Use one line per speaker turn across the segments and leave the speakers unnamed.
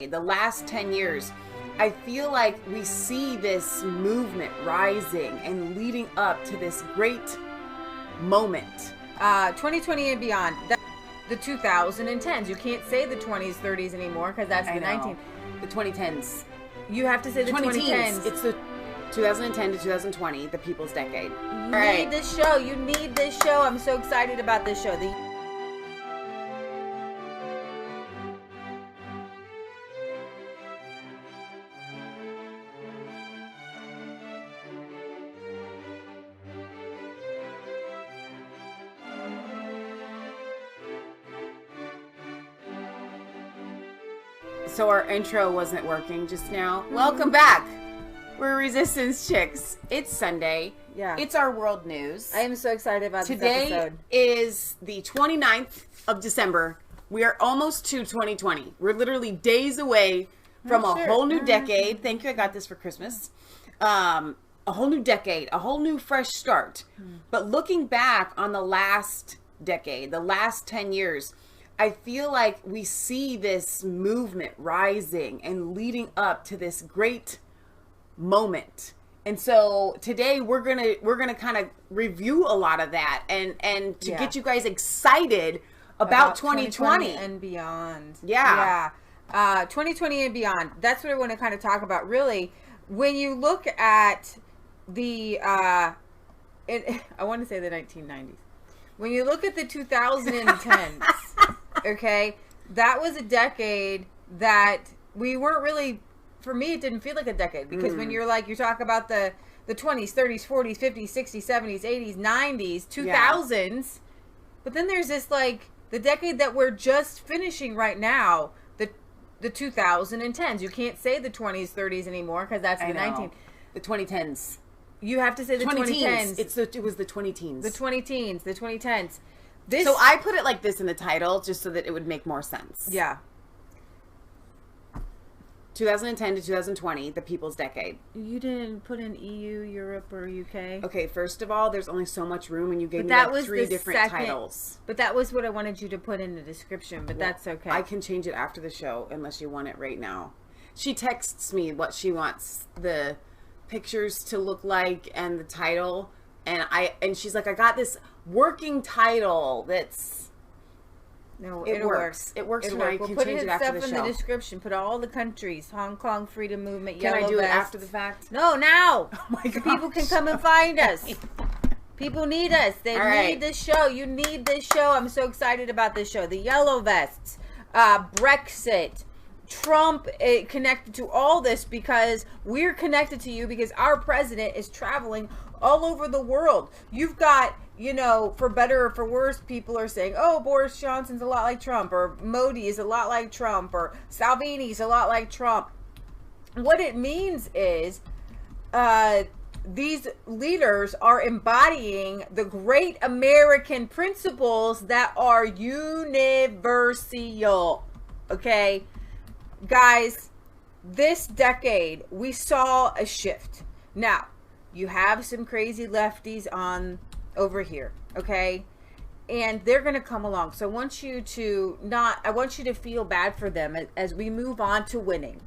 The last 10 years, I feel like we see this movement rising and leading up to this great moment.
2020 and beyond. The 2010s. You can't say the 20s, 30s anymore because that's the 19th.
The 2010s.
You have to say the 2010s.
It's the 2010 to 2020, the people's decade.
You need this show. You need this show. I'm so excited about this show.
So our intro wasn't working just now. Welcome back. We're Resistance Chicks. It's Sunday.
Yeah.
It's our world news.
I am so excited about this
episode.
Today
is the 29th of December. We are almost to 2020. We're literally days away from a whole new decade. Thank you. I got this for Christmas. A whole new decade. A whole new fresh start. But looking back on the last decade, the last 10 years, I feel like we see this movement rising and leading up to this great moment. And so today we're gonna kind of review a lot of that and to get you guys excited about 2020
and beyond.
Yeah.
2020 and beyond. That's what I want to kind of talk about. Really, when you look at the I want to say the 1990s. When you look at the 2010s. Okay, that was a decade that we weren't really, for me, it didn't feel like a decade. Because when you talk about the 20s, 30s, 40s, 50s, 60s, 70s, 80s, 90s, 2000s. But then there's this, the decade that we're just finishing right now, the 2010s. You can't say the 20s, 30s anymore because that's the 19th.
The 2010s.
You have to say the 2010s.
It was the 20-teens.
The 20-teens, the 2010s.
So I put it like this in the title just so that it would make more sense.
Yeah.
2010 to 2020, the people's decade.
You didn't put in EU, Europe, or UK?
Okay, first of all, there's only so much room and you gave me three different titles.
But that was what I wanted you to put in the description, but that's okay.
I can change it after the show unless you want it right now. She texts me what she wants the pictures to look like and the title. And she's like, I got this working title that's...
No,
it works. It works for me. I can change it after the show.
Put in the description. Put all the countries. Hong Kong, Freedom Movement,
Can
Yellow
I do
Vest.
it after the fact?
No, now!
Oh my God.
People can come and find us. People need us. They need this show. You need this show. I'm so excited about this show. The Yellow Vests. BREXIT. Trump connected to all this because we're connected to you because our president is traveling all over the world. You've got, for better or for worse, people are saying, oh, Boris Johnson's a lot like Trump, or Modi is a lot like Trump, or Salvini's a lot like Trump. What it means is these leaders are embodying the great American principles that are universal. Okay? Guys, this decade, we saw a shift. Now, you have some crazy lefties on over here, okay? And they're going to come along. So I want you to feel bad for them as we move on to winning.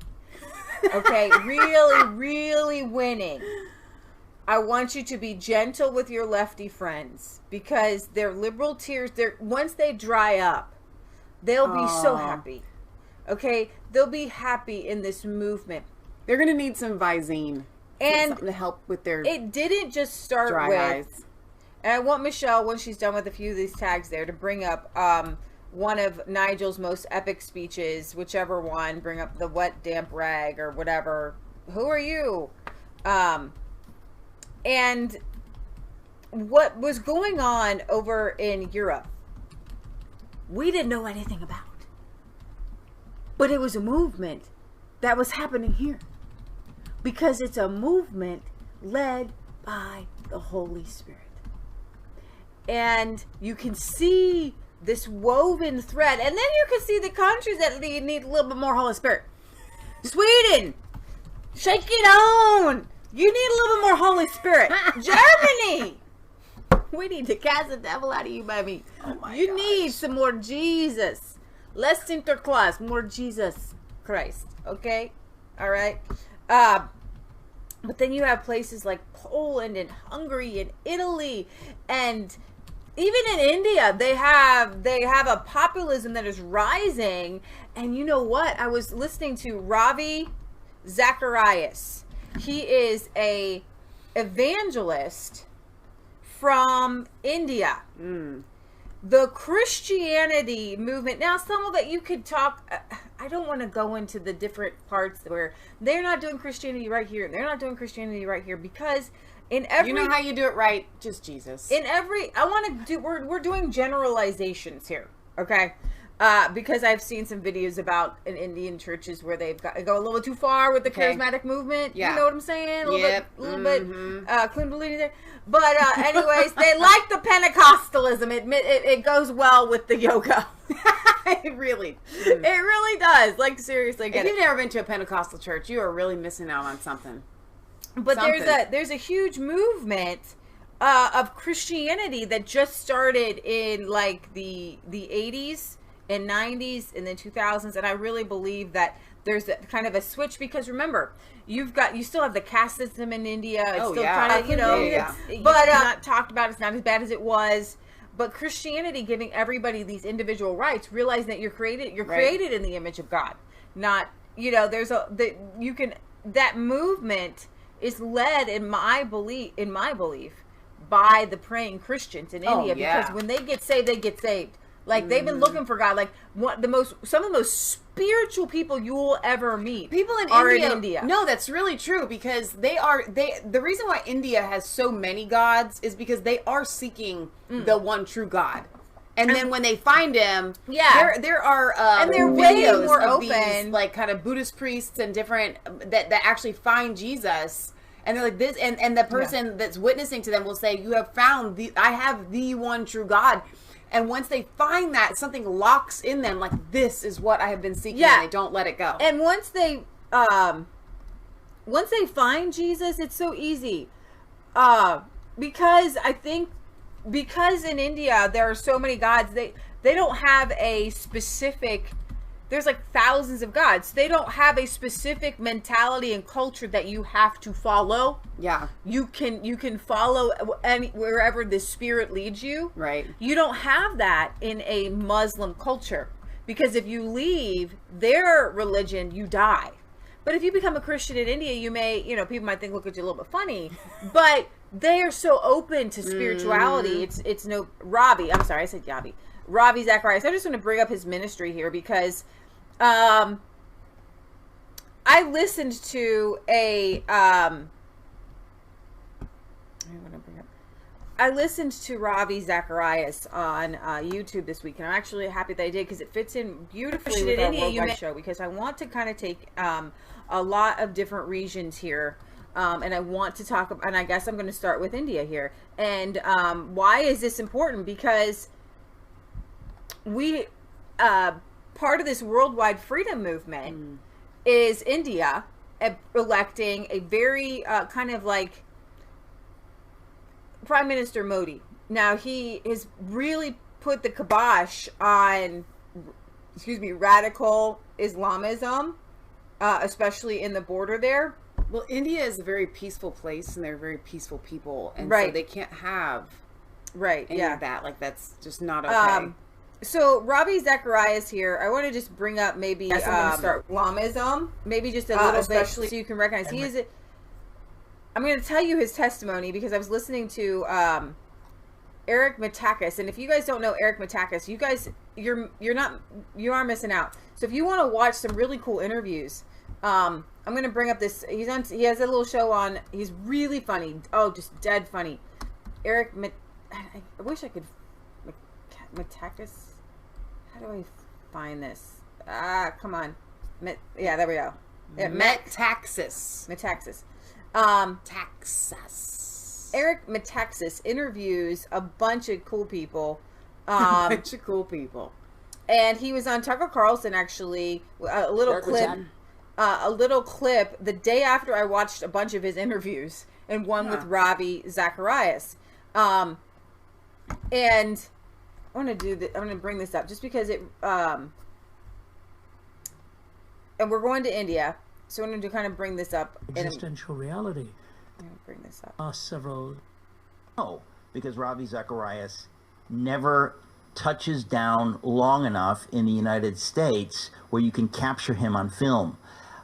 Okay? Really, really winning. I want you to be gentle with your lefty friends because their liberal tears, once they dry up, they'll be so happy. Okay, they'll be happy in this movement.
They're going to need some Visine. And something to help with their
it didn't just start with eyes. And I want Michelle, when she's done with a few of these tags there, to bring up one of Nigel's most epic speeches, whichever one, bring up the wet, damp rag or whatever. Who are you? And what was going on over in Europe, we didn't know anything about. But it was a movement that was happening here. Because it's a movement led by the Holy Spirit. And you can see this woven thread. And then you can see the countries that need a little bit more Holy Spirit. Sweden! Shake it on! You need a little bit more Holy Spirit. Germany! We need to cast the devil out of you, baby. Oh my You need some more Jesus. Less Sinterklaas, more Jesus Christ. Okay? All right? But then you have places like Poland and Hungary and Italy, and even in India, they have a populism that is rising. And you know what? I was listening to Ravi Zacharias. He is a evangelist from India. The Christianity movement. Now, some of it you could talk. I don't want to go into the different parts where they're not doing Christianity right here. They're not doing Christianity right here, because in every,
you know how you do it right, just Jesus.
In every, I want to do. We're doing generalizations here, okay? Because I've seen some videos about in Indian churches where they've go a little too far with the charismatic movement. Yeah. You know what I'm saying? A little bit, Kundalini there. But anyways, they like the Pentecostalism. It goes well with the yoga.
It really
does. Like, seriously,
if you've never been to a Pentecostal church, you are really missing out on something.
But there's a huge movement of Christianity that just started in like the 80s and 90s and then 2000s, and I really believe that there's kind of a switch, because remember, you still have the caste system in India. It's still kind of, but not talked about. It's not as bad as it was. But Christianity giving everybody these individual rights, realizing that you're created in the image of God. Not, that movement is led in my belief by the praying Christians in India, because when they get saved, they get saved. Like, they've been looking for God. Like, some of the most spiritual people you will ever meet.
People in India. No, that's really true, because the reason why India has so many gods is because they are seeking the one true God. And then when they find him, there are
and they're way more open,
these, like, kind of Buddhist priests and different that actually find Jesus. And they're like this, and the person that's witnessing to them will say, "You have found I have the one true God." And once they find that, something locks in them, like, this is what I have been seeking, and they don't let it go.
And once they find Jesus, it's so easy. Because in India there are so many gods, they don't have a specific. There's like thousands of gods. They don't have a specific mentality and culture that you have to follow.
Yeah.
You can follow wherever the spirit leads you.
Right.
You don't have that in a Muslim culture, because if you leave their religion, you die. But if you become a Christian in India, you may, people might look at you a little bit funny, but they are so open to spirituality. It's no Ravi. I'm sorry, I said Yavi. Ravi Zacharias. I just want to bring up his ministry here, because I listened to Ravi Zacharias on YouTube this week, and I'm actually happy that I did, because it fits in beautifully with our worldwide show, because I want to kind of take a lot of different regions here, and I want to talk about, and I guess I'm going to start with India here. And why is this important? Because we part of this worldwide freedom movement is India electing a very kind of like Prime Minister Modi. Now, he has really put the kibosh on, radical Islamism, especially in the border there.
Well, India is a very peaceful place, and they're very peaceful people, and so they can't have any of that. Like, that's just not okay.
So Ravi Zacharias here, I want to just bring up maybe Islamism, maybe just a little bit, so you can recognize he is. I'm going to tell you his testimony, because I was listening to Eric Metaxas, and if you guys don't know Eric Metaxas, you guys you are missing out. So if you want to watch some really cool interviews, I'm going to bring up this. He has a little show on. He's really funny. Oh, just dead funny. I wish I could. Metaxas. How do I find this? Come on. There we go.
Metaxas.
Texas. Eric Metaxas interviews a bunch of cool people.
And
he was on Tucker Carlson, actually. A little clip the day after I watched a bunch of his interviews, and one with Ravi Zacharias. And I want to do that. I'm going to bring this up just because it and we're going to India, so I wanted to kind of bring this up.
Existential reality.
I'm going to bring this up.
Several.
No, because Ravi Zacharias never touches down long enough in the United States where you can capture him on film.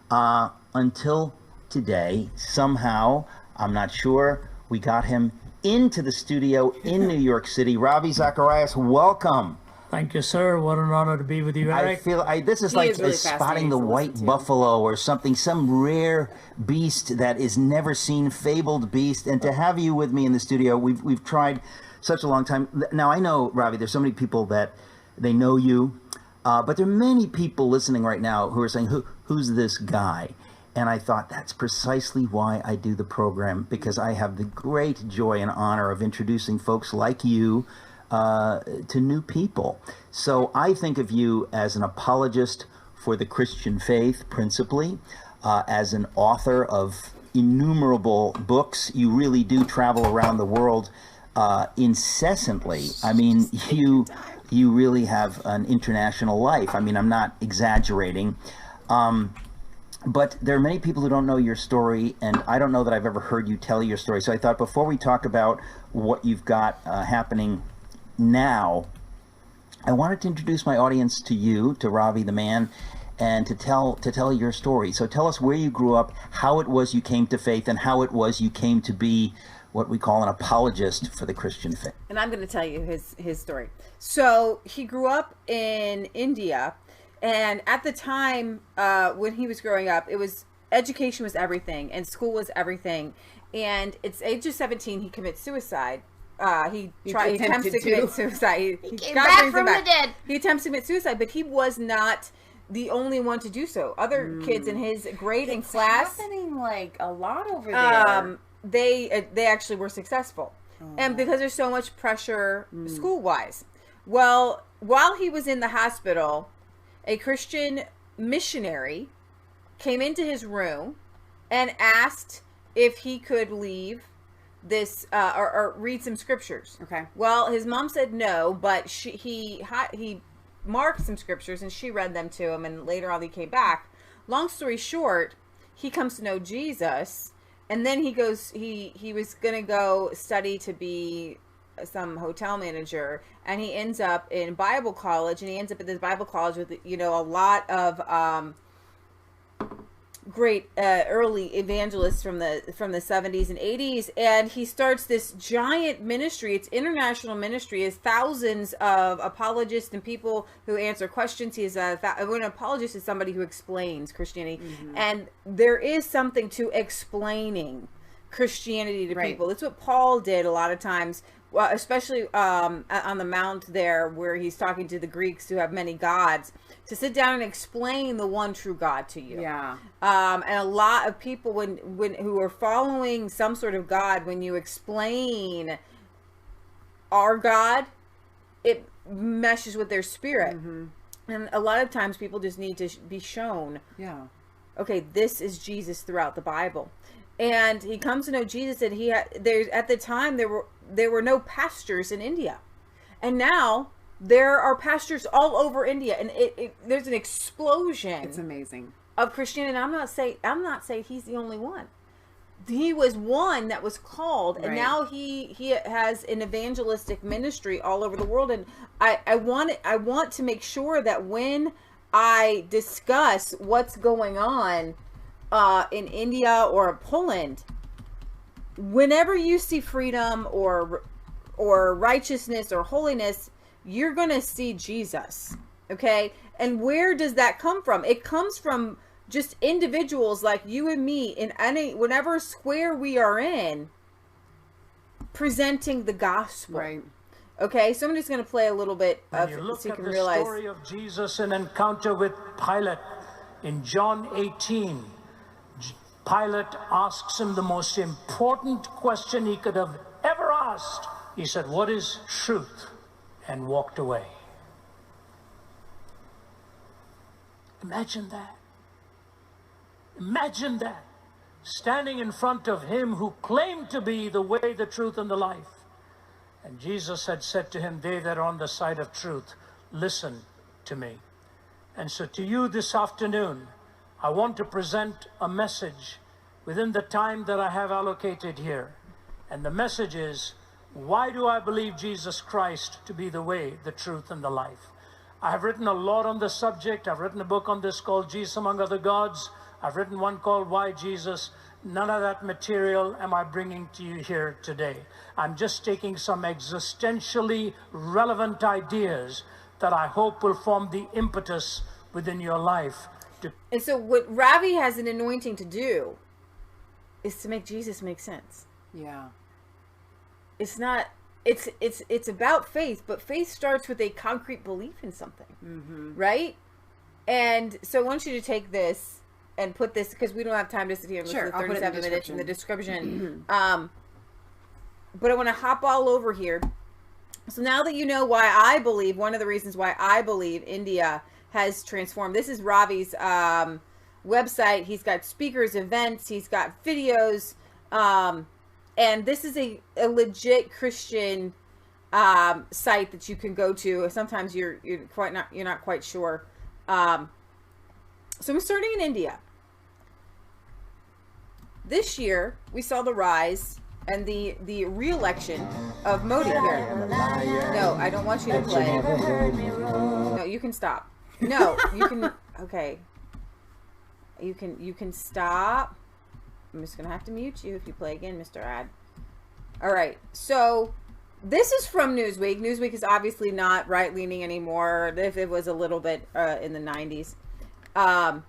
Until today, somehow, I'm not sure, we got him into the studio in New York City. Ravi Zacharias, welcome.
Thank you, sir. What an honor to be with you, Eric.
I feel this is like
really
spotting the white buffalo or something, some rare beast that is never seen, fabled beast. And to have you with me in the studio, we've tried such a long time. Now, I know, Ravi, there's so many people that they know you, but there are many people listening right now who are saying, who's this guy? And I thought that's precisely why I do the program, because I have the great joy and honor of introducing folks like you to new people. So I think of you as an apologist for the Christian faith, principally, as an author of innumerable books. You really do travel around the world incessantly. I mean, you really have an international life. I mean, I'm not exaggerating. But there are many people who don't know your story, and I don't know that I've ever heard you tell your story. So I thought before we talk about what you've got happening now, I wanted to introduce my audience to you, to Ravi the man, and to tell your story. So tell us where you grew up, how it was you came to faith, and how it was you came to be what we call an apologist for the Christian faith.
And I'm going to tell you his story. So he grew up in India, and at the time when he was growing up, education was everything, and school was everything. And at age of 17, he commits suicide. He attempts to commit suicide.
He came back from the dead.
He attempts to commit suicide, but he was not the only one to do so. Other kids in his grade and class,
happening like a lot over there.
They actually were successful, and because there's so much pressure school wise. Well, while he was in the hospital, a Christian missionary came into his room and asked if he could leave this or read some scriptures.
Okay.
Well, his mom said no, but he marked some scriptures and she read them to him, and later on he came back. Long story short, he comes to know Jesus, and then he was gonna go study to be some hotel manager, and he ends up in Bible college, and he ends up at this Bible college with a lot of great early evangelists from the 70s and 80s, and he starts this giant ministry. It's international ministry. It's thousands of apologists and people who answer questions. He's an apologist is somebody who explains Christianity, and there is something to explaining Christianity to people. That's what Paul did a lot of times, especially on the Mount there, where he's talking to the Greeks who have many gods, to sit down and explain the one true God to you.
Yeah.
And a lot of people who are following some sort of God, when you explain our God, it meshes with their spirit. And a lot of times people just need to be shown, okay, this is Jesus throughout the Bible. And he comes to know Jesus, and at the time there were no pastors in India, and now there are pastors all over India, and there's an explosion.
It's amazing
of Christianity. And I'm not saying he's the only one. He was one that was called, and now he has an evangelistic ministry all over the world. And I want to make sure that when I discuss what's going on in India or Poland, whenever you see freedom or righteousness or holiness, you're going to see Jesus. Okay? And where does that come from? It comes from just individuals like you and me in whatever square we are in, presenting the gospel.
Right.
Okay? So I'm just going to play a little bit of
you look
so you
at
can
the
realize.
story of Jesus' encounter with Pilate in John 18. Pilate asks him the most important question he could have ever asked. He said, "What is truth?" and walked away. Imagine that. Imagine that. Standing in front of him who claimed to be the way, the truth, and the life. And Jesus had said to him, "They that are on the side of truth, listen to me." And so to you this afternoon, I want to present a message within the time that I have allocated here. And the message is, why do I believe Jesus Christ to be the way, the truth, and the life? I have written a lot on the subject. I've written a book on this called Jesus Among Other Gods. I've written one called Why Jesus. None of that material am I bringing to you here today. I'm just taking some existentially relevant ideas that I hope will form the impetus within your life.
And so what Ravi has an anointing to do is to make Jesus make sense.
Yeah.
It's not, it's about faith, but faith starts with a concrete belief in something, right? And so I want you to take this and put this, because we don't have time to sit here and listen to 37 minutes in the description. But I want to hop all over here. So now that you know why I believe, one of the reasons why I believe India has transformed. This is Ravi's website. He's got speakers, events, he's got videos, and this is a legit Christian site that you can go to. Sometimes you're not quite sure. So I'm starting in India. This year we saw the rise and the re-election of Modi here. No, I don't want you to play. No, you can stop. No, you can. Okay. You can stop. I'm just gonna have to mute you if you play again, Mr. Ad. All right. So this is from Newsweek. Newsweek is obviously not right-leaning anymore. If it was a little bit in the 90s. No.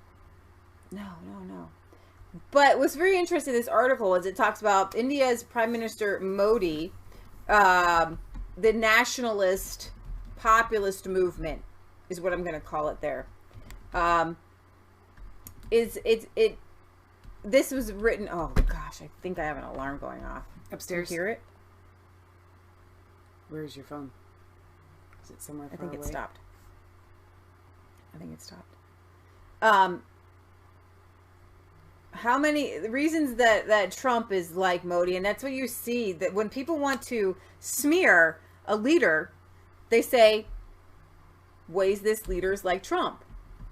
But what's very interesting in this article is it talks about India's Prime Minister Modi, the nationalist populist movement is what I'm going to call it there. This was written, oh gosh, I think I have an alarm going off.
Upstairs?
Can you hear it?
Where's your phone? Is it somewhere far away?
I think it stopped. How many reasons that Trump is like Modi, and that's what you see, that when people want to smear a leader, they say, ways this leader's like Trump.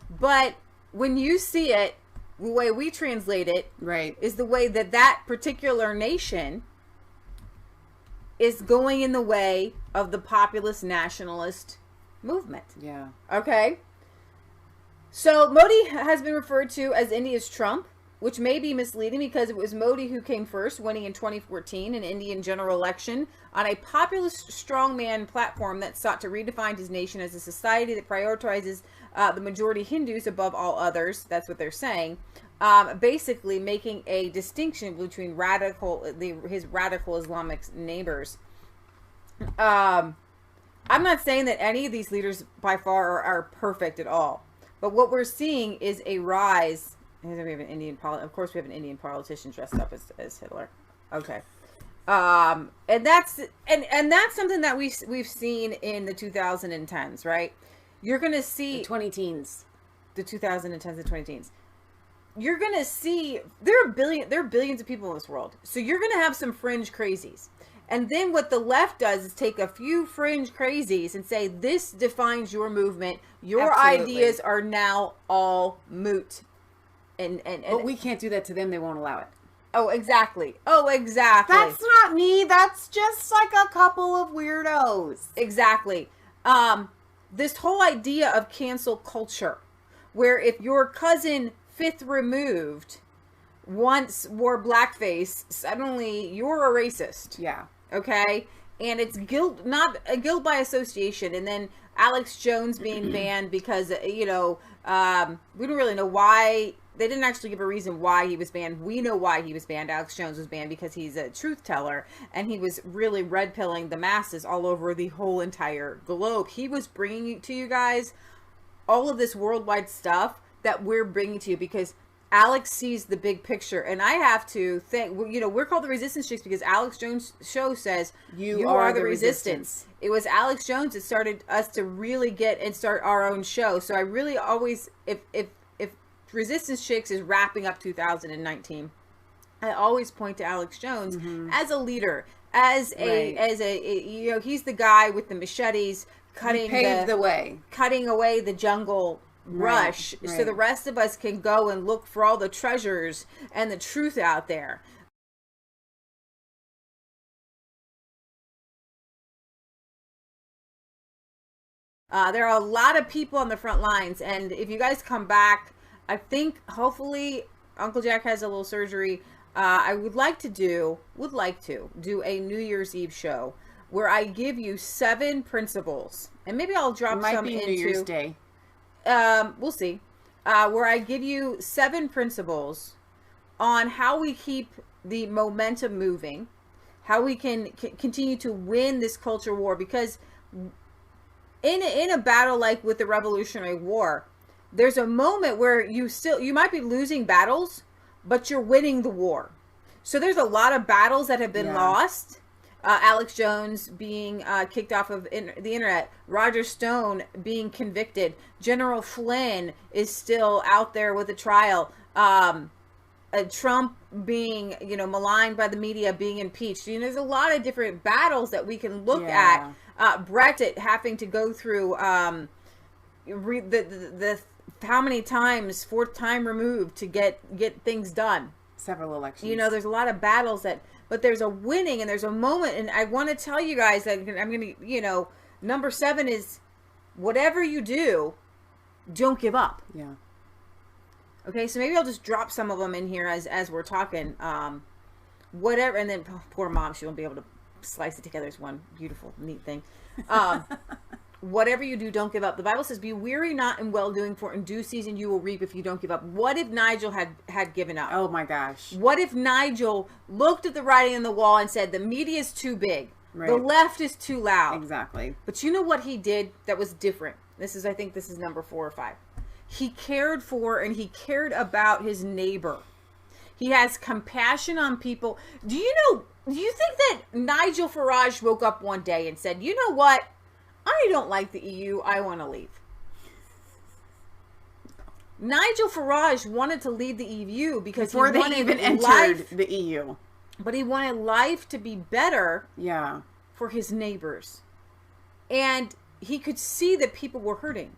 But when you see it, the way we translate it,
right,
is the way that particular nation is going in the way of the populist nationalist movement.
Yeah.
Okay. So Modi has been referred to as India's Trump, which may be misleading because it was Modi who came first, winning in 2014 an Indian general election on a populist strongman platform that sought to redefine his nation as a society that prioritizes the majority Hindus above all others. That's what they're saying. Basically making a distinction between his radical Islamic neighbors. I'm not saying that any of these leaders by far are perfect at all, but what we're seeing is a rise. We have an Indian of course we have an Indian politician dressed up as Hitler. Okay. And that's something that we've seen in the 2010s, right? You're going to see
the 20-teens.
The 2010s, the 20-teens. You're going to see there are billions of people in this world. So you're going to have some fringe crazies. And then what the left does is take a few fringe crazies and say, this defines your movement. Your
Absolutely.
ideas are now all moot.
But we can't do that to them. They won't allow it.
Oh, exactly. That's
not me. That's just like a couple of weirdos.
Exactly. This whole idea of cancel culture, where if your cousin fifth removed once wore blackface, suddenly you're a racist.
Yeah.
Okay? And it's guilt, not a guilt by association. And then Alex Jones being banned because, we don't really know why. They didn't actually give a reason why he was banned. We know why he was banned. Alex Jones was banned because he's a truth teller, and he was really red-pilling the masses all over the whole entire globe. He was bringing to you guys all of this worldwide stuff that we're bringing to you because Alex sees the big picture. And I have to think, we're called the Resistance Chicks because Alex Jones' show says, you are the resistance. It was Alex Jones that started us to really get and start our own show. So I really always, if Resistance Chicks is wrapping up 2019, I always point to Alex Jones as a leader, as a he's the guy with the machetes cutting
the way,
cutting away the jungle rush so the rest of us can go and look for all the treasures and the truth out there. There are a lot of people on the front lines, and if you guys come back, I think hopefully Uncle Jack has a little surgery. I would like to do a New Year's Eve show where I give you 7 principles, and maybe I'll drop some into
New Year's Day.
We'll see. Where I give you 7 principles on how we keep the momentum moving, how we can continue to win this culture war, because in a battle like with the Revolutionary War, there's a moment where you might be losing battles, but you're winning the war. So there's a lot of battles that have been lost. Alex Jones being kicked off of the internet, Roger Stone being convicted, General Flynn is still out there with a trial, Trump being, maligned by the media, being impeached. There's a lot of different battles that we can look at. Brexit having to go through the how many times, 4th time removed to get things done.
Several elections.
There's a lot of battles but there's a winning and there's a moment. And I want to tell you guys that I'm going to, number 7 is whatever you do, don't give up.
Yeah.
Okay. So maybe I'll just drop some of them in here as we're talking, whatever. And then poor mom, she won't be able to slice it together as one beautiful, neat thing. Whatever you do, don't give up. The Bible says, be weary not in well-doing, for in due season you will reap if you don't give up. What if Nigel had given up?
Oh my gosh.
What if Nigel looked at the writing on the wall and said, the media is too big. Right. The left is too loud.
Exactly.
But you know what he did that was different? I think this is number 4 or 5. He cared for and he cared about his neighbor. He has compassion on people. Do you think that Nigel Farage woke up one day and said, you know what? I don't like the EU. I want to leave. Nigel Farage wanted to leave the EU because
before they even entered the EU.
But he wanted life to be better for his neighbors. And he could see that people were hurting.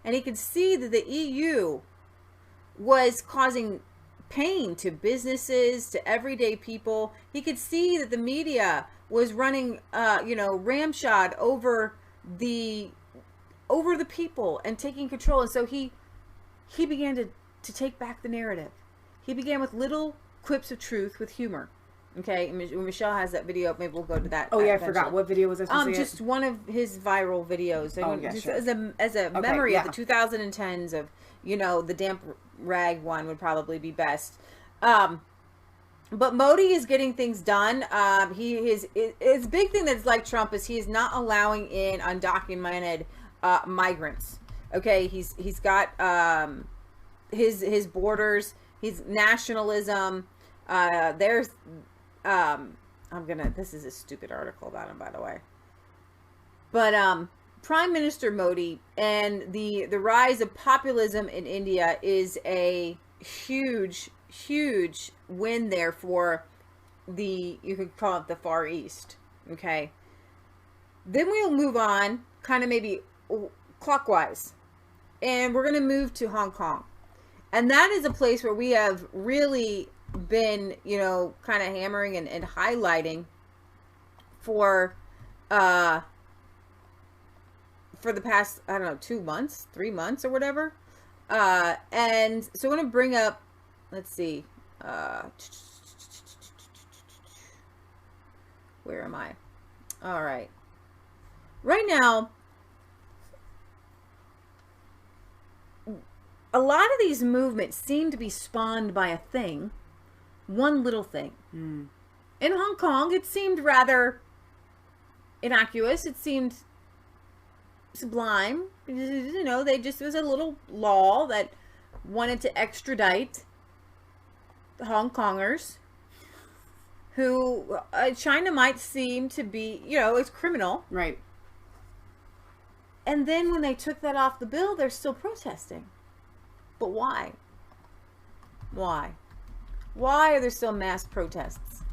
And he could see that the EU was causing pain to businesses, to everyday people. He could see that the media was running, ramshod over the people and taking control. And so he began to take back the narrative. He began with little quips of truth with humor. Okay, Michelle has that video. Maybe we'll go to that.
Oh yeah, I forgot. What video was I?
Just one of his viral videos.
Sure.
As a memory of the 2010s of, the damp rag one would probably be best. But Modi is getting things done. His big thing that's like Trump is he is not allowing in undocumented migrants. Okay, he's got his borders, his nationalism. This is a stupid article about him, by the way. But Prime Minister Modi and the rise of populism in India is a huge win there for you could call it the Far East. Okay. Then we'll move on kind of maybe clockwise, and we're going to move to Hong Kong. And that is a place where we have really been, kind of hammering and highlighting for the past, 2 months, 3 months or whatever. And so I'm going to bring up, let's see, where am I? All right. Right now, a lot of these movements seem to be spawned by a thing, one little thing. In Hong Kong, it seemed rather innocuous. It seemed sublime. It was a little law that wanted to extradite Hong Kongers who China might seem to be, it's criminal.
Right.
And then when they took that off the bill, they're still protesting. But why? Why? Why are there still mass protests?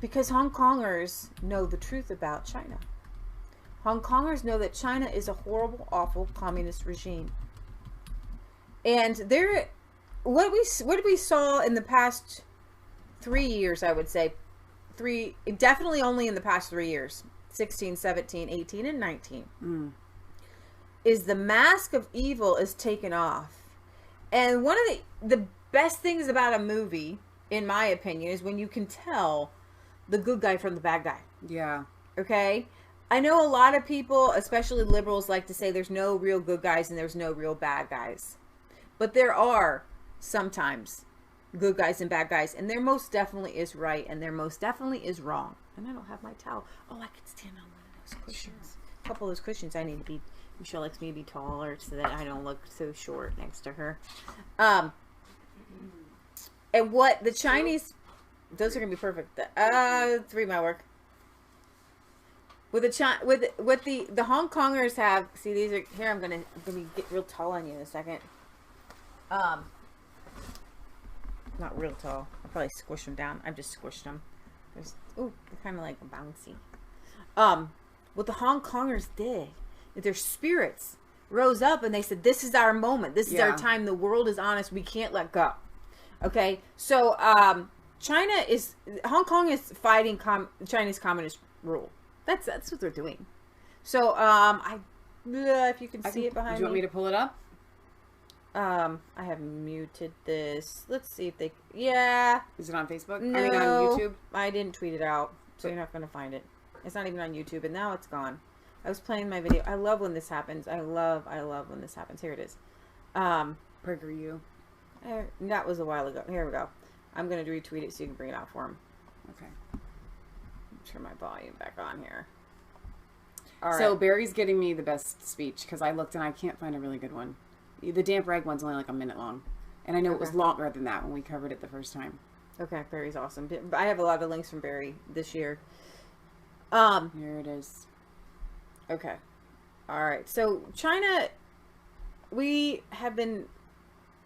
Because Hong Kongers know the truth about China. Hong Kongers know that China is a horrible, awful communist regime. And what we saw in the past 3 years, I would say, definitely only in the past 3 years, 16, 17, 18, and 19, is the mask of evil is taken off. And one of the best things about a movie, in my opinion, is when you can tell the good guy from the bad guy.
Yeah.
Okay? I know a lot of people, especially liberals, like to say there's no real good guys and there's no real bad guys. But there are sometimes good guys and bad guys, and there most definitely is right, and there most definitely is wrong. And I don't have my towel. Oh, I could stand on one of those cushions. A couple of those cushions. I need to be. Michelle likes me to be taller so that I don't look so short next to her. And what the Chinese, those are gonna be perfect. 3 might work. With the Hong Kongers have, see, these are here. I'm gonna get real tall on you in a second. Not real tall. I'll probably squish them down. I've just squished them. They're kind of like bouncy. What the Hong Kongers did, their spirits rose up and they said, "This is our moment. This is our time. The world is on us. We can't let go." Okay, so Hong Kong is fighting Chinese communist rule. That's what they're doing. So if you can see it behind me.
Do you want me to pull it up?
I have muted this. Let's see if they. Yeah.
Is it on Facebook?
No,
I mean, on YouTube.
I didn't tweet it out, so you're not going to find it. It's not even on YouTube, and now it's gone. I was playing my video. I love when this happens. I love when this happens. Here it is.
PragerU.
That was a while ago. Here we go. I'm going to retweet it so you can bring it out for him.
Okay.
Turn my volume back on here.
All right. So Barry's getting me the best speech because I looked and I can't find a really good one. The damp rag one's only like a minute long. And I know it was longer than that when we covered it the first time.
Okay, Barry's awesome. I have a lot of links from Barry this year.
Here it is.
Okay. All right. So China, we have been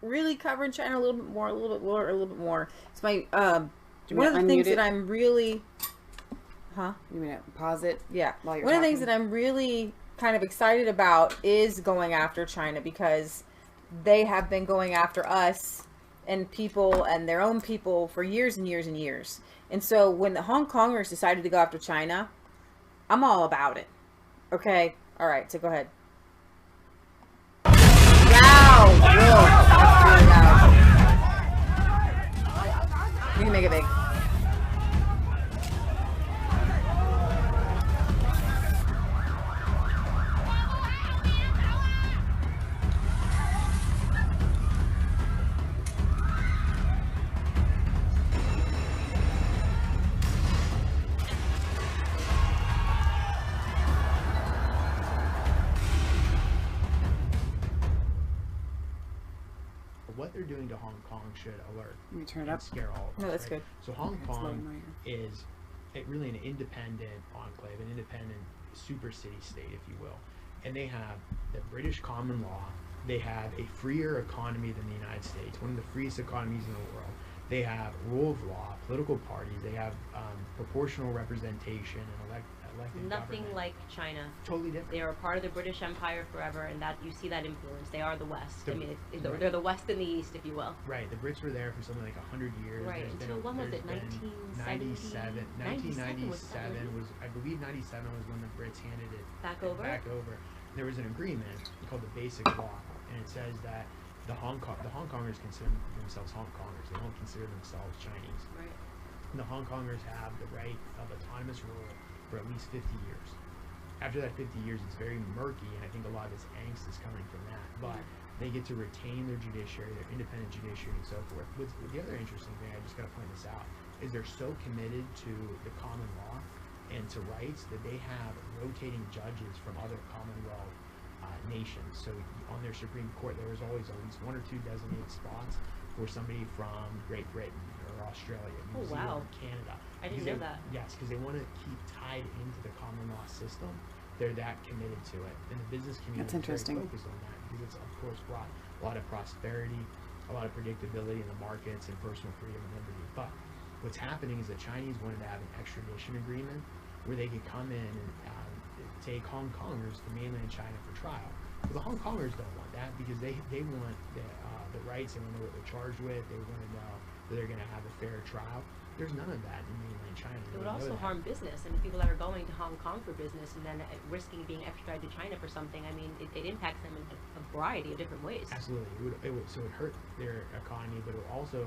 really covering China a little bit more. It's my one of the things that I'm really You
mean to pause it?
Yeah. One of the things that I'm really kind of excited about is going after China, because they have been going after us and people and their own people for years and years and years. And so when the Hong Kongers decided to go after China, I'm all about it. Okay? All right, so go ahead. Wow! Whoa, that's really loud. You can make it big.
What they're doing to Hong Kong should alert
and
scare all of us.
No, that's
right?
good.
So Hong Kong is really an independent enclave, an independent super city state, if you will. And they have the British common law. They have a freer economy than the United States, one of the freest economies in the world. They have rule of law, political parties. They have proportional representation and elected
Nothing
government.
like China.
Totally different.
They are a part of the British Empire forever, and that you see that influence. They are the West. They're the West and the East, if you will.
Right. The Brits were there for something like 100 years.
Right. Until when was it?
1997. 1997 was, I believe, 97 was when the Brits handed it
back over.
There was an agreement called the Basic Law, and it says that the Hong Kongers consider themselves Hong Kongers. They don't consider themselves Chinese.
Right.
And the Hong Kongers have the right of autonomous rule for at least 50 years. After that 50 years, it's very murky, and I think a lot of this angst is coming from that. But they get to retain their judiciary, their independent judiciary, and so forth. The other interesting thing, I just got to point this out, is they're so committed to the common law and to rights that they have rotating judges from other Commonwealth nations. So on their Supreme Court, there was always at least 1 or 2 designated spots for somebody from Great Britain or Australia, New Zealand, Canada.
I didn't know that.
Yes, because they want to keep tied into the common law system. They're that committed to it. And the business community is very focused on that, because it's, of course, brought a lot of prosperity, a lot of predictability in the markets, and personal freedom and liberty. But what's happening is the Chinese wanted to have an extradition agreement where they could come in and take Hong Kongers to mainland China for trial. Well, the Hong Kongers don't want that because they want the rights. They want to know what they're charged with. They want to know that they're going to have a fair trial. There's none of that in mainland China.
It would also harm business. I mean, people that are going to Hong Kong for business and then risking being extradited to China for something, I mean, it impacts them in a variety of different ways.
Absolutely. It would hurt their economy, but it would also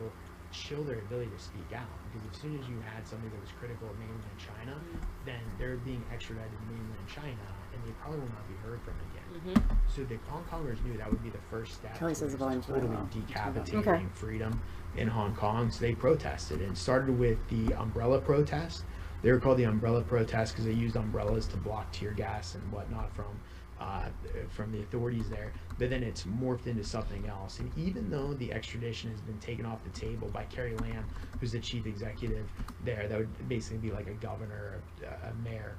chill their ability to speak out. Because as soon as you had something that was critical of mainland China, then they're being extradited to mainland China, and they probably will not be heard from again. So the Hong Kongers knew that would be the first step towards totally decapitating freedom in Hong Kong. So they protested, and started with the umbrella protest. They were called the umbrella protest because they used umbrellas to block tear gas and whatnot from the authorities there. But then it's morphed into something else. And even though the extradition has been taken off the table by Carrie Lam, who's the chief executive there, that would basically be like a governor, a mayor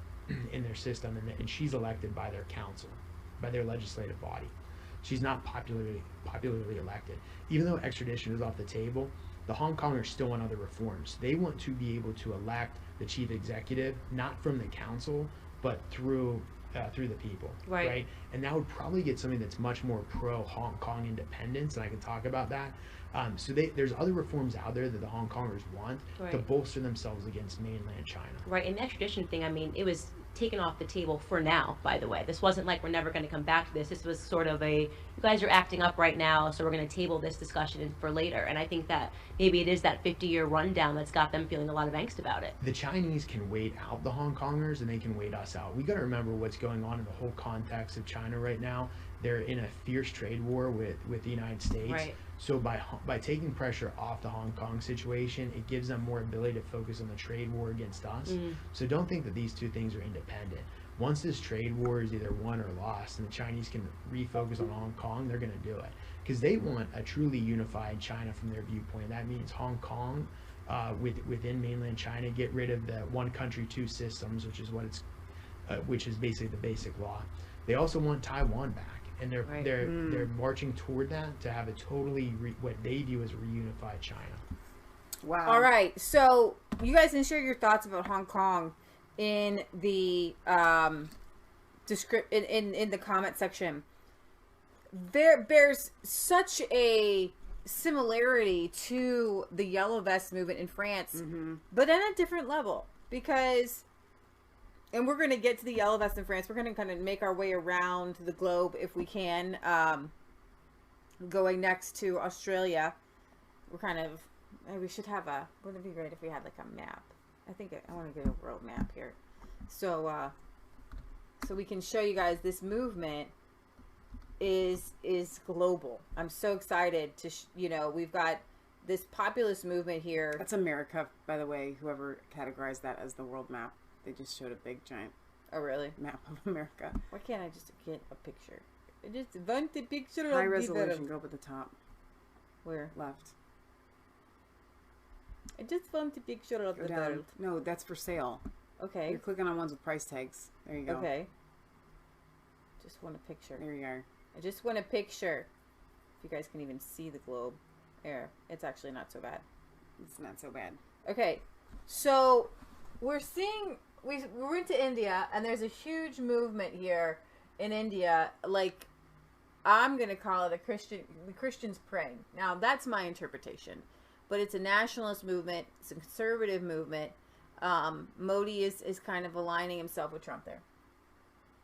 in their system, and she's elected by their council, by their legislative body. She's not popularly elected. Even though extradition is off the table, the Hong Kongers still want other reforms. They want to be able to elect the chief executive, not from the council, but through the people, right? And that would probably get something that's much more pro Hong Kong independence, and I can talk about that. So there's other reforms out there that the Hong Kongers want to bolster themselves against mainland China.
Right, and the extradition thing, I mean, it was taken off the table for now, by the way. This wasn't like we're never going to come back to this. This was sort of you guys are acting up right now, so we're going to table this discussion for later. And I think that maybe it is that 50-year rundown that's got them feeling a lot of angst about it.
The Chinese can wait out the Hong Kongers, and they can wait us out. We got to remember what's going on in the whole context of China right now. They're in a fierce trade war with the United States.
Right.
So by taking pressure off the Hong Kong situation, it gives them more ability to focus on the trade war against us. So don't think that these two things are independent. Once this trade war is either won or lost, and the Chinese can refocus on Hong Kong, they're going to do it. Because they want a truly unified China from their viewpoint. That means Hong Kong, within mainland China, get rid of the one country, two systems, which is basically the basic law. They also want Taiwan back. And they're marching toward that to have a totally what they view as a reunified China.
Wow. All right. So you guys can share your thoughts about Hong Kong in the in the comment section. There's such a similarity to the Yellow Vest movement in France, but on a different level, because. And we're going to get to the Yellow Vest in France. We're going to kind of make our way around the globe if we can. Going next to Australia. We're kind of... we should have a... Wouldn't it be great if we had like a map? I think I want to get a world map here. So, so we can show you guys this movement is global. I'm so excited to... we've got this populist movement here.
That's America, by the way, whoever categorized that as the world map. They just showed a big, giant map of America.
Why can't I just get a picture? I just want the picture
High resolution, go up at the top.
Where?
Left.
I just want the picture of the world.
No, that's for sale.
Okay.
You're clicking on ones with price tags. There you go.
Okay. Just want a picture.
There you are.
I just want a picture. If you guys can even see the globe. There. It's actually not so bad.
It's not so bad.
Okay. So, we're seeing... We went to India, and there's a huge movement here in India. Like, I'm going to call it the Christians praying. Now, that's my interpretation. But it's a nationalist movement. It's a conservative movement. Modi is kind of aligning himself with Trump there.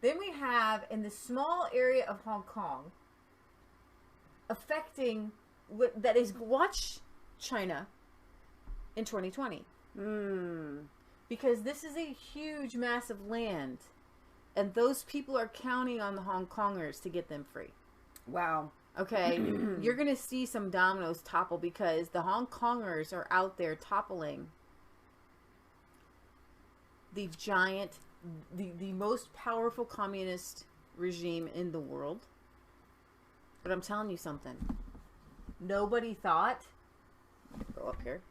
Then we have, in the small area of Hong Kong, affecting, that is, watch China in 2020. Because this is a huge, massive land. And those people are counting on the Hong Kongers to get them free.
Wow.
Okay? You're going to see some dominoes topple because the Hong Kongers are out there toppling the giant, the most powerful communist regime in the world. But I'm telling you something. Nobody thought... Go up here.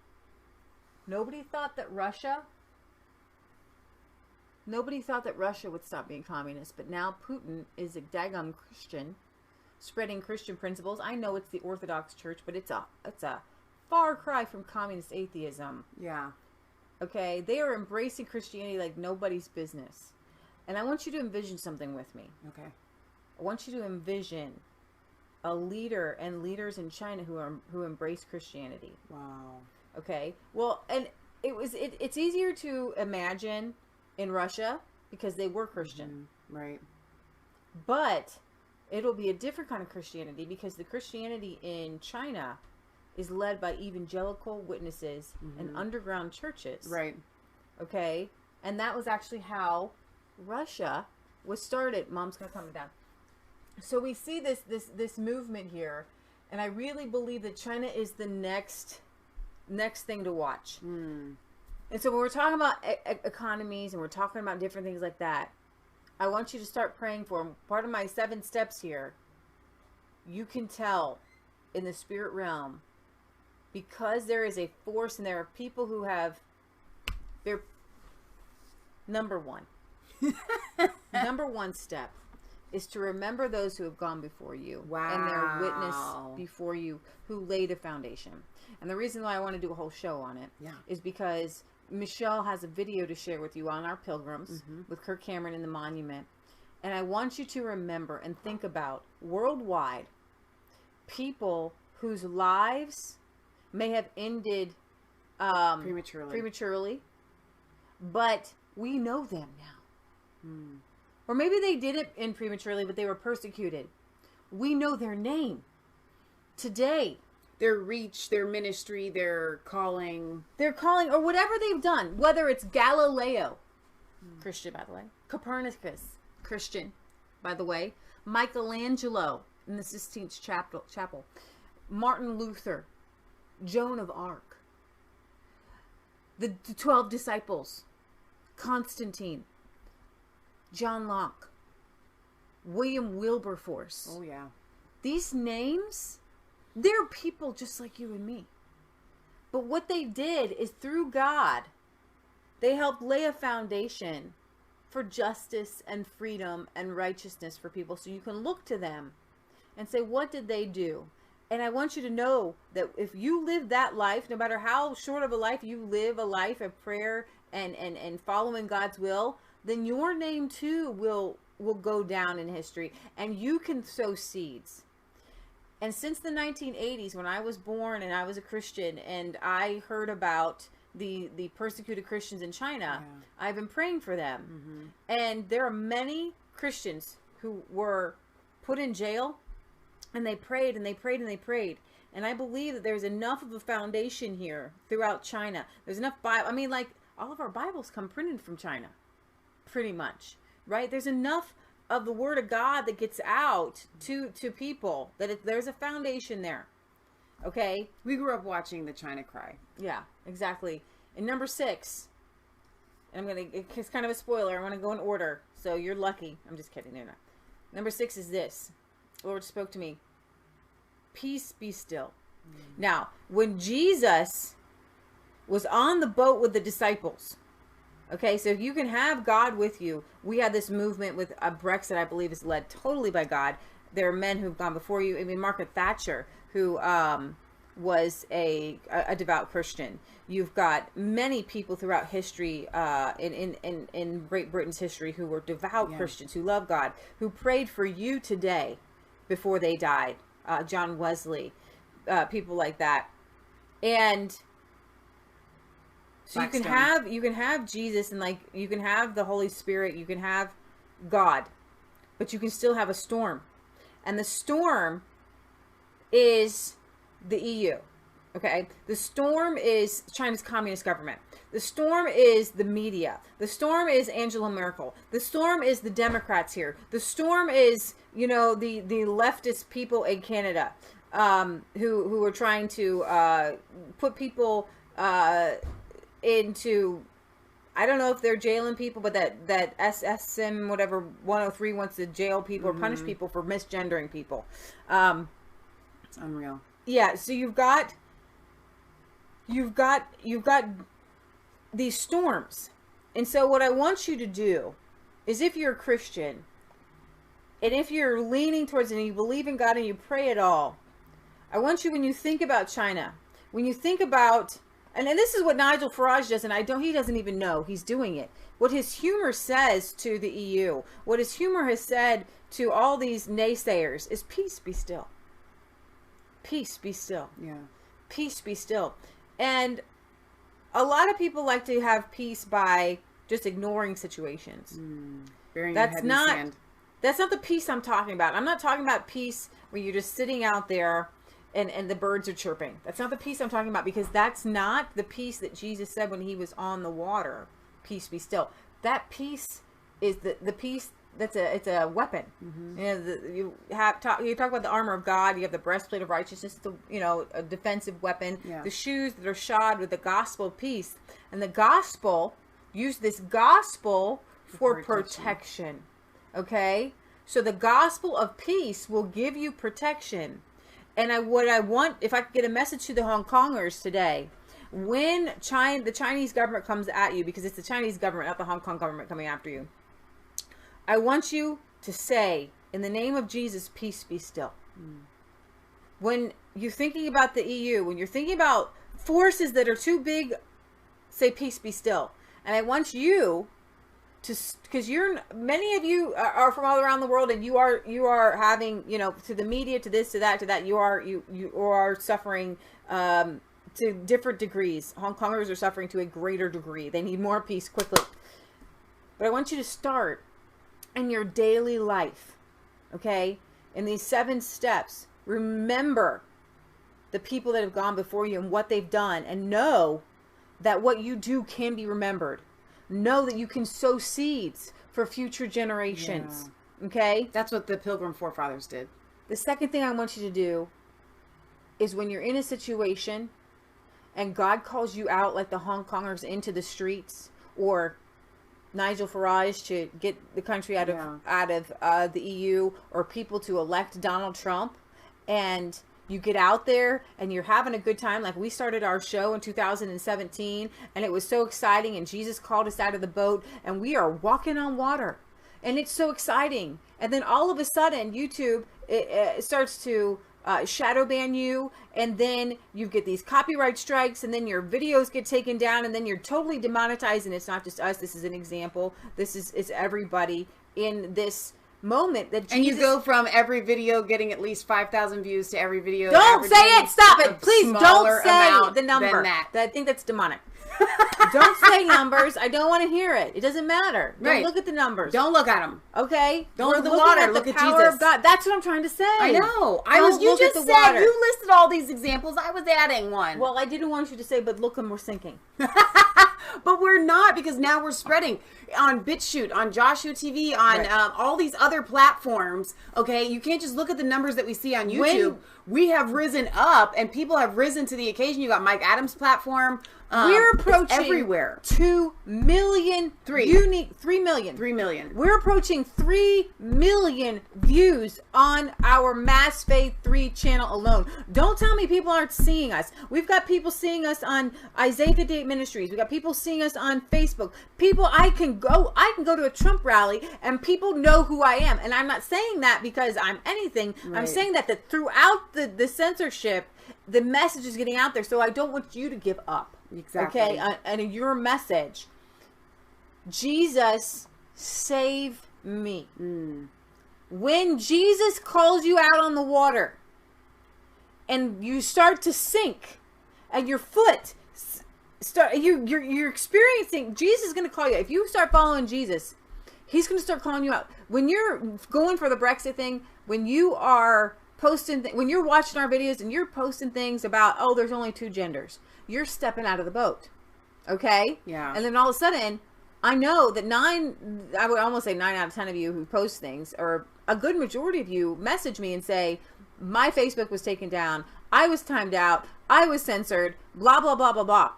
Nobody thought that Russia would stop being communist, but now Putin is a daggum Christian, spreading Christian principles. I know it's the Orthodox Church, but it's a far cry from communist atheism.
Yeah.
Okay, they are embracing Christianity like nobody's business. And I want you to envision something with me.
Okay.
I want you to envision a leader and leaders in China who embrace Christianity.
Wow.
Okay. Well, and it's easier to imagine in Russia because they were Christian.
Mm-hmm. Right.
But it'll be a different kind of Christianity because the Christianity in China is led by evangelical witnesses and underground churches.
Right.
Okay. And that was actually how Russia was started. Mom's gonna calm me down. So we see this movement here, and I really believe that China is the next thing to watch. And so when we're talking about economies and we're talking about different things like that, I want you to start praying for them. Part of my 7 steps here, you can tell in the spirit realm, because there is a force and there are people who have their number one step is to remember those who have gone before you.
Wow.
And their witness before you, who laid a foundation. And the reason why I want to do a whole show on it is because Michelle has a video to share with you on our pilgrims with Kirk Cameron in the monument. And I want you to remember and think about worldwide people whose lives may have ended prematurely, but we know them now. Or maybe they didn't end prematurely, but they were persecuted. We know their name today.
Their reach, their ministry, their calling.
Or whatever they've done. Whether it's Galileo, Christian, by the way. Copernicus, Christian, by the way. Michelangelo in the Sistine Chapel. Martin Luther. Joan of Arc. The 12 disciples. Constantine. John Locke. William Wilberforce.
Oh, yeah.
These names, they're people just like you and me. But what they did is through God, they helped lay a foundation for justice and freedom and righteousness for people. So you can look to them and say, what did they do? And I want you to know that if you live that life, no matter how short of a life you live, a life of prayer and following God's will, then your name too will go down in history, and you can sow seeds. And since the 1980s, when I was born and I was a Christian and I heard about the persecuted Christians in China, I've been praying for them. And there are many Christians who were put in jail, and they prayed and they prayed and they prayed. And I believe that there's enough of a foundation here throughout China. There's enough Bible. I mean, like, all of our Bibles come printed from China. Pretty much, right? There's enough of the Word of God that gets out to people that there's a foundation there. Okay?
We grew up watching the China Cry.
Yeah, exactly. And number 6, and it's kind of a spoiler. I want to go in order, so you're lucky. I'm just kidding. No. Number 6 is this. The Lord spoke to me. Peace, be still. Now, when Jesus was on the boat with the disciples, okay, so if you can have God with you, we had this movement with BREXIT, I believe, is led totally by God. There are men who've gone before you. I mean, Margaret Thatcher, who was a devout Christian. You've got many people throughout history, in Great Britain's history, who were devout Christians, who love God, who prayed for you today before they died. John Wesley, people like that. And so you can have Jesus, and like you can have the Holy Spirit, you can have God, but you can still have a storm. And the storm is the EU. Okay? The storm is China's communist government. The storm is the media. The storm is Angela Merkel. The storm is the Democrats here. The storm is, the leftist people in Canada, who are trying to put people into, I don't know if they're jailing people, but that SSM whatever 103 wants to jail people or punish people for misgendering people.
It's unreal.
Yeah, so you've got these storms. And so what I want you to do is, if you're a Christian and if you're leaning towards it and you believe in God and you pray at all, I want you, when you think about China, when you think about and this is what Nigel Farage does, and he doesn't even know he's doing it. What his humor says to the EU, what his humor has said to all these naysayers is peace be still. Peace be still.
Yeah.
Peace be still. And a lot of people like to have peace by just ignoring situations. That's not the peace I'm talking about. I'm not talking about peace where you're just sitting out there and the birds are chirping. That's not the peace I'm talking about, because that's not the peace that Jesus said when he was on the water. Peace be still. That peace is the peace it's a weapon. You talk about the armor of God. You have the breastplate of righteousness, a defensive weapon. The shoes that are shod with the gospel of peace, and the gospel, use this gospel for protection. Okay, so the gospel of peace will give you protection. And what I want, if I could get a message to the Hong Kongers today, when the Chinese government comes at you, because it's the Chinese government, not the Hong Kong government coming after you, I want you to say, in the name of Jesus, peace be still. When you're thinking about the EU, when you're thinking about forces that are too big, say peace be still. And I want you to, because many of you are from all around the world, and you are having, to the media, to this, to that, you are suffering to different degrees. Hong Kongers are suffering to a greater degree. They need more peace quickly. But I want you to start in your daily life, okay? In these 7 steps, remember the people that have gone before you and what they've done, and know that what you do can be remembered. Know that you can sow seeds for future generations, okay?
That's what the Pilgrim forefathers did.
The second thing I want you to do is, when you're in a situation and God calls you out, like the Hong Kongers, into the streets, or Nigel Farage to get the country out of the EU, or people to elect Donald Trump, and you get out there and you're having a good time. Like we started our show in 2017, and it was so exciting, and Jesus called us out of the boat, and we are walking on water, and it's so exciting. And then all of a sudden YouTube it starts to shadow ban you, and then you get these copyright strikes, and then your videos get taken down, and then you're totally demonetized. And it's not just us. This is an example. It's everybody in this moment that Jesus,
and you go from every video getting at least 5,000 views to every video.
Don't say it. Stop it. Please don't say the number. I think that's demonic. Don't say numbers. I don't want to hear it. It doesn't matter. Don't look at the numbers.
Don't look at them.
Okay?
Don't look at the water. Look at Jesus.
Of God. That's what I'm trying to say.
I know. You just said you listed all these examples. I was adding one.
Well, I didn't want you to say, but look, and we're sinking.
But we're not, because now we're spreading on BitChute, on JoshWhoTV, on all these other platforms. Okay, you can't just look at the numbers that we see on YouTube. We have risen up, and people have risen to the occasion. You got Mike Adams' platform.
We're approaching
everywhere.
2 million. 3 million.
3 million.
We're approaching 3 million views on our Masfaith3 channel alone. Don't tell me people aren't seeing us. We've got people seeing us on Isaiah 58 Ministries. We've got people seeing us on Facebook. People, I can go to a Trump rally and people know who I am. And I'm not saying that because I'm anything. Right. I'm saying that throughout the censorship, the message is getting out there. So I don't want you to give up.
Exactly.
Okay, and your message, Jesus, save me. When Jesus calls you out on the water and you start to sink, and your foot you're experiencing, Jesus is going to call you. If you start following Jesus, he's going to start calling you out. When you're going for the Brexit thing, when you are posting, when you're watching our videos and you're posting things about, oh, there's only 2 genders, you're stepping out of the boat. Okay?
Yeah.
And then all of a sudden, I know that I would almost say 9 out of 10 of you who post things, or a good majority of you, message me and say, my Facebook was taken down, I was timed out, I was censored, blah, blah, blah, blah, blah.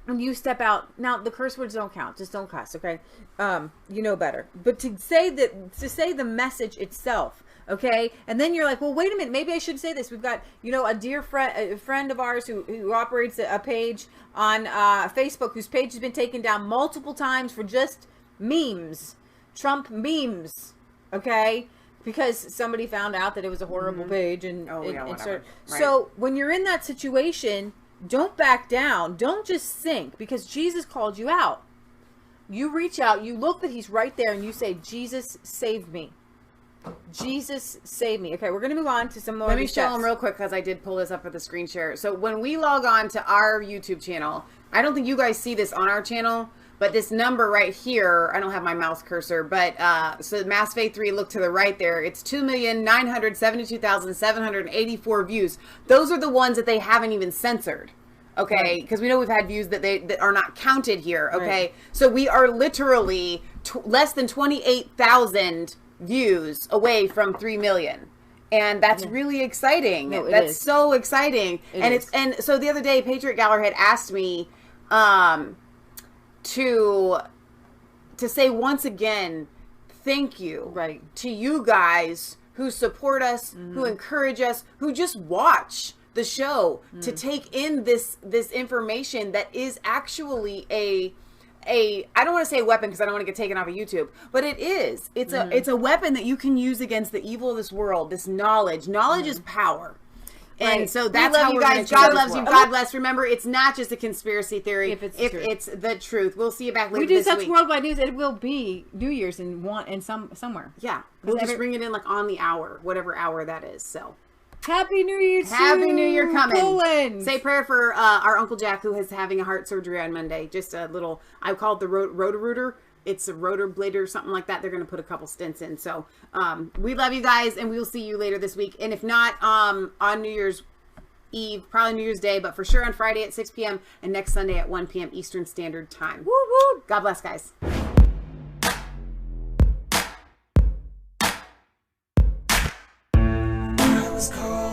And you step out. Now, the curse words don't count. Just don't cuss, okay? You know better. But to say the message itself, okay? And then you're like, well, wait a minute. Maybe I should say this. We've got, a dear friend of ours who operates a page on Facebook, whose page has been taken down multiple times for just memes. Trump memes, okay? Because somebody found out that it was a horrible page. And,
whatever.
So when you're in that situation, Don't back down. Don't just sink, because Jesus called you out. You reach out, you look that he's right there, and you say, Jesus, save me. Jesus, save me. Okay, we're going to move on to some more.
Let me show them real quick, because I did pull this up for the screen share. So when we log on to our YouTube channel, I don't think you guys see this on our channel, but this number right here, I don't have my mouse cursor, but so Masfaith3, look to the right there. It's 2,972,784 views. Those are the ones that they haven't even censored. Okay, because we know we've had views that that are not counted here. Okay, right. So we are literally less than 28,000 views away from 3 million, and that's really exciting. No, that's so exciting. And so the other day, Patriot Galler had asked me to say once again, thank you to you guys who support us, who encourage us, who just watch the show to take in this information that is actually a I don't want to say a weapon, because I don't want to get taken off of YouTube, but it's a weapon that you can use against the evil of this world. This knowledge is power. And so that's how you guys. God loves you. God bless. Remember, it's not just a conspiracy theory. If it's the truth. We'll see you back later.
We do such worldwide news. It will be New Year's in somewhere.
Yeah, we'll just bring it in like on the hour, whatever hour that is. So.
Happy New Year!
Happy New Year coming. Poland. Say prayer for our Uncle Jack, who is having a heart surgery on Monday. Just a little. I call it the rotor-rooter. It's a rotor blader or something like that. They're going to put a couple stents in. So we love you guys, and we'll see you later this week. And if not on New Year's Eve, probably New Year's Day, but for sure on Friday at 6 p.m. and next Sunday at 1 p.m. Eastern Standard Time. Woo woo! God bless, guys.
Was called